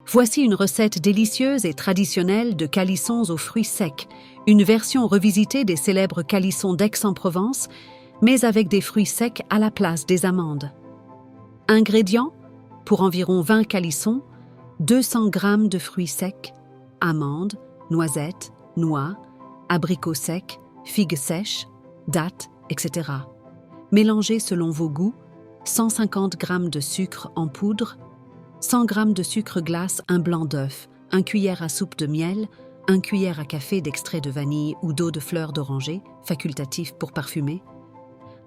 Voici une recette délicieuse et traditionnelle de calissons aux fruits secs, une version revisitée des célèbres calissons d'Aix-en-Provence, mais avec des fruits secs à la place des amandes. Ingrédients: pour environ 20 calissons, 200 g de fruits secs, amandes, noisettes, noix, abricots secs, figues sèches, dattes, etc. Mélangez selon vos goûts, 150 g de sucre en poudre, 100 g de sucre glace, un blanc d'œuf, 1 cuillère à soupe de miel, 1 cuillère à café d'extrait de vanille ou d'eau de fleur d'oranger, facultatif pour parfumer,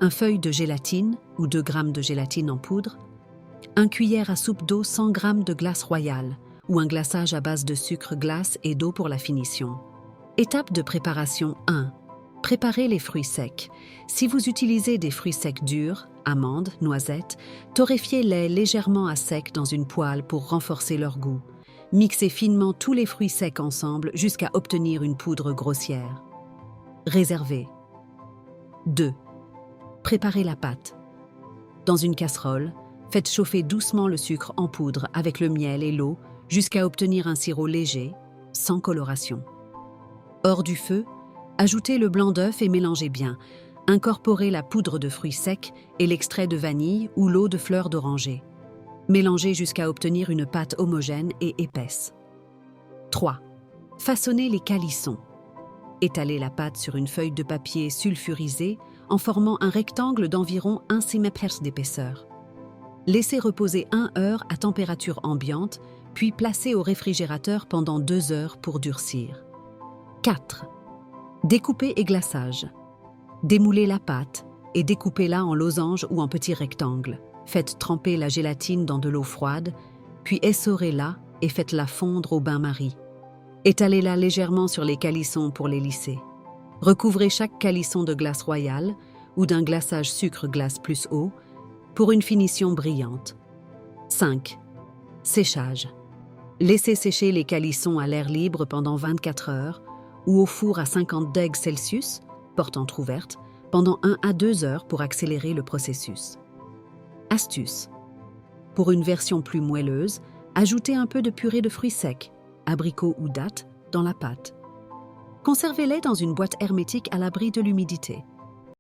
1 feuille de gélatine ou 2 g de gélatine en poudre, 1 cuillère à soupe d'eau, 100 g de glace royale ou un glaçage à base de sucre glace et d'eau pour la finition. Étape de préparation 1. Préparez les fruits secs. Si vous utilisez des fruits secs durs, amandes, noisettes, torréfiez-les légèrement à sec dans une poêle pour renforcer leur goût. Mixez finement tous les fruits secs ensemble jusqu'à obtenir une poudre grossière. Réservez. 2. Préparez la pâte. Dans une casserole, faites chauffer doucement le sucre en poudre avec le miel et l'eau jusqu'à obtenir un sirop léger, sans coloration. Hors du feu, ajoutez le blanc d'œuf et mélangez bien. Incorporez la poudre de fruits secs et l'extrait de vanille ou l'eau de fleur d'oranger. Mélangez jusqu'à obtenir une pâte homogène et épaisse. 3. Façonnez les calissons. Étalez la pâte sur une feuille de papier sulfurisé en formant un rectangle d'environ 1 cm d'épaisseur. Laissez reposer 1 heure à température ambiante, puis placez au réfrigérateur pendant 2 heures pour durcir. 4. Découpez et glaçage. Démoulez la pâte et découpez-la en losanges ou en petits rectangles. Faites tremper la gélatine dans de l'eau froide, puis essorez-la et faites-la fondre au bain-marie. Étalez-la légèrement sur les calissons pour les lisser. Recouvrez chaque calisson de glace royale ou d'un glaçage sucre-glace plus eau pour une finition brillante. 5. Séchage. Laissez sécher les calissons à l'air libre pendant 24 heures ou au four à 50 degrés Celsius, porte entrouverte, pendant 1 à 2 heures pour accélérer le processus. Astuce. Pour une version plus moelleuse, ajoutez un peu de purée de fruits secs, abricots ou dattes, dans la pâte. Conservez-les dans une boîte hermétique à l'abri de l'humidité.